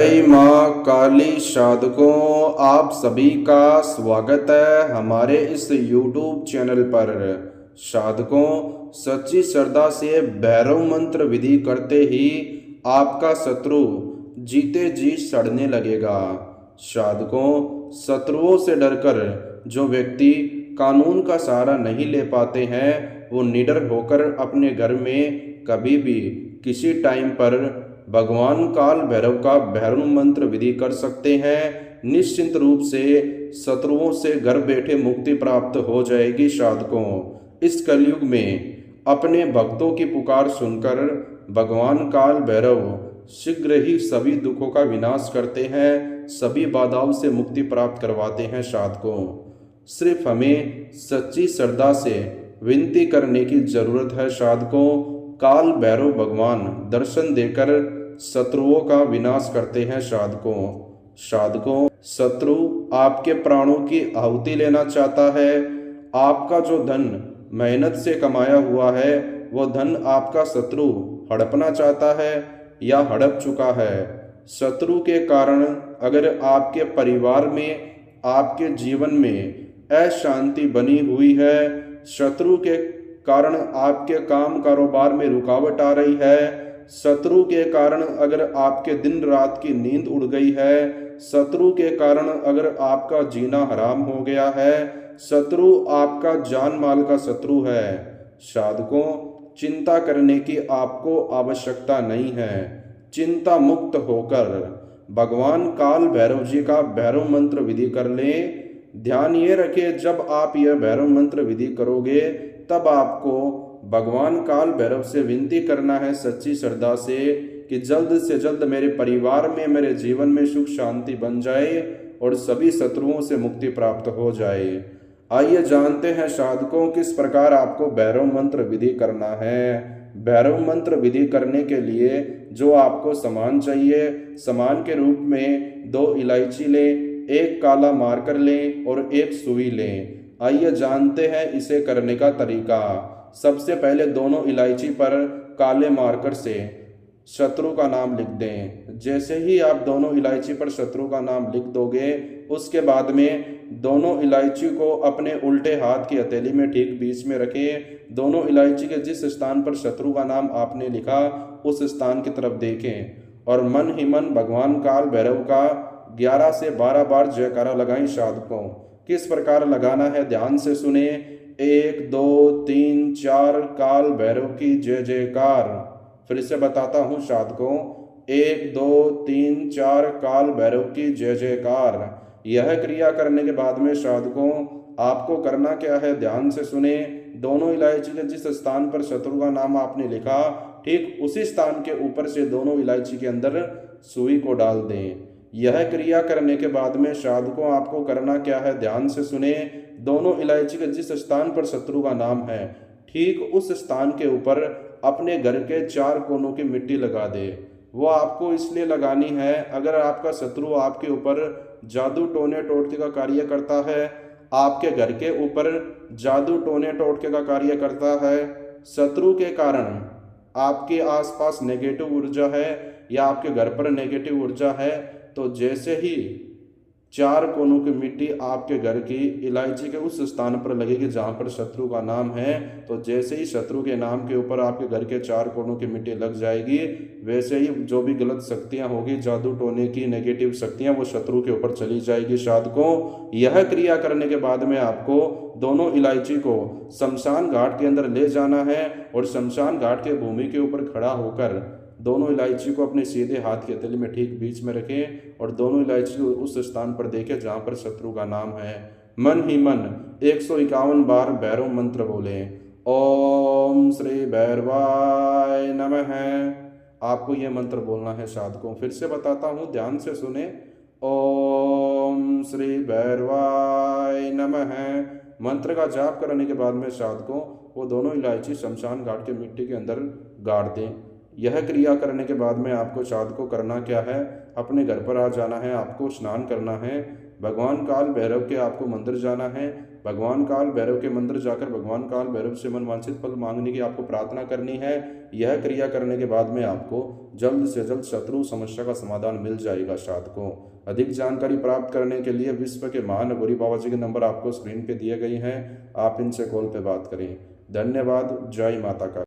जय माँ काली साधकों, आप सभी का स्वागत है हमारे इस YouTube चैनल पर। साधकों, सच्ची श्रद्धा से भैरव मंत्र विधि करते ही आपका शत्रु जीते जी सड़ने लगेगा। साधकों, शत्रुओं से डरकर जो व्यक्ति कानून का सहारा नहीं ले पाते हैं, वो निडर होकर अपने घर में कभी भी किसी टाइम पर भगवान काल भैरव का भैरव मंत्र विधि कर सकते हैं। निश्चिंत रूप से शत्रुओं से घर बैठे मुक्ति प्राप्त हो जाएगी। साधकों, इस कलयुग में अपने भक्तों की पुकार सुनकर भगवान काल भैरव शीघ्र ही सभी दुखों का विनाश करते हैं, सभी बाधाओं से मुक्ति प्राप्त करवाते हैं। साधकों, सिर्फ हमें सच्ची श्रद्धा से विनती करने की जरूरत है। साधकों, काल भैरव भगवान दर्शन देकर शत्रुओं का विनाश करते हैं। साधकों, शत्रु आपके प्राणों की आहुति लेना चाहता है। आपका जो धन मेहनत से कमाया हुआ है, वो धन आपका शत्रु हड़पना चाहता है या हड़प चुका है। शत्रु के कारण अगर आपके परिवार में, आपके जीवन में अशांति बनी हुई है, शत्रु के कारण आपके काम कारोबार में रुकावट आ रही है, शत्रु के कारण अगर आपके दिन रात की नींद उड़ गई है, शत्रु के कारण अगर आपका जीना हराम हो गया है, शत्रु आपका जान माल का शत्रु है, साधकों, चिंता करने की आपको आवश्यकता नहीं है। चिंता मुक्त होकर भगवान काल भैरव जी का भैरव मंत्र विधि कर लें। ध्यान ये रखें, जब आप यह भैरव मंत्र विधि करोगे तब आपको भगवान काल भैरव से विनती करना है सच्ची श्रद्धा से कि जल्द से जल्द मेरे परिवार में, मेरे जीवन में सुख शांति बन जाए और सभी शत्रुओं से मुक्ति प्राप्त हो जाए। आइए जानते हैं साधकों, किस प्रकार आपको भैरव मंत्र विधि करना है। भैरव मंत्र विधि करने के लिए जो आपको सामान चाहिए, सामान के रूप में 2 इलायची लें, 1 काला मार्कर लें और 1 सुई लें। आइए जानते हैं इसे करने का तरीका। सबसे पहले दोनों इलायची पर काले मार्कर से शत्रु का नाम लिख दें। जैसे ही आप दोनों इलायची पर शत्रु का नाम लिख दोगे, उसके बाद में दोनों इलायची को अपने उल्टे हाथ की हथेली में ठीक बीच में रखें। दोनों इलायची के जिस स्थान पर शत्रु का नाम आपने लिखा, उस स्थान की तरफ देखें और मन ही मन भगवान काल भैरव का 11 से 12 बार जयकारा लगाएं। साधकों, किस प्रकार लगाना है ध्यान से सुने। 1 2 3 4 काल भैरव की जय जयकार। फिर से बताता हूँ साधकों, 1 2 3 4 काल भैरव की जय जयकार। यह क्रिया करने के बाद में साधकों, आपको करना क्या है ध्यान से सुने। दोनों इलायची के जिस स्थान पर शत्रु का नाम आपने लिखा, ठीक उसी स्थान के ऊपर से दोनों इलायची के अंदर सुई को डाल दें। यह क्रिया करने के बाद में साधकों, आपको करना क्या है ध्यान से सुने। दोनों इलायची के जिस स्थान पर शत्रु का नाम है, ठीक उस स्थान के ऊपर अपने घर के 4 कोनों की मिट्टी लगा दे। वो आपको इसलिए लगानी है, अगर आपका शत्रु आपके ऊपर जादू टोने टोटके का कार्य करता है, आपके घर के ऊपर जादू टोने टोटके का कार्य करता है, शत्रु के कारण आपके आसपास नेगेटिव ऊर्जा है या आपके घर पर नेगेटिव ऊर्जा है, तो जैसे ही 4 कोनों की मिट्टी आपके घर की इलायची के उस स्थान पर लगेगी जहाँ पर शत्रु का नाम है, तो जैसे ही शत्रु के नाम के ऊपर आपके घर के 4 कोनों की मिट्टी लग जाएगी, वैसे ही जो भी गलत शक्तियाँ होगी, जादू टोने की नेगेटिव शक्तियाँ, वो शत्रु के ऊपर चली जाएगी। साधकों, यह क्रिया करने के बाद में आपको दोनों इलायची को शमशान घाट के अंदर ले जाना है और शमशान घाट के भूमि के ऊपर खड़ा होकर दोनों इलायची को अपने सीधे हाथ के हथेली में ठीक बीच में रखें और दोनों इलायची को उस स्थान पर देखें जहाँ पर शत्रु का नाम है। मन ही मन 151 बार भैरव मंत्र बोले, ओम श्री भैरवाय नमः। आपको यह मंत्र बोलना है साधकों। फिर से बताता हूँ, ध्यान से सुने। ओम श्री भैरवाय नमः। मंत्र का जाप करने के बाद में साधकों, वो दोनों इलायची शमशान घाट के मिट्टी के अंदर गाड़ दें। यह क्रिया करने के बाद में आपको साधकों करना क्या है, अपने घर पर आ जाना है, आपको स्नान करना है, भगवान काल भैरव के आपको मंदिर जाना है, भगवान काल भैरव के मंदिर जाकर भगवान काल भैरव से मनवांछित फल मांगने की आपको प्रार्थना करनी है। यह क्रिया करने के बाद में आपको जल्द से जल्द शत्रु समस्या का समाधान मिल जाएगा साधकों। अधिक जानकारी प्राप्त करने के लिए विश्व के महान भोरी बाबा जी के नंबर आपको स्क्रीन पे दिए गए हैं, आप इनसे कॉल पे बात करें। धन्यवाद। जय माता का।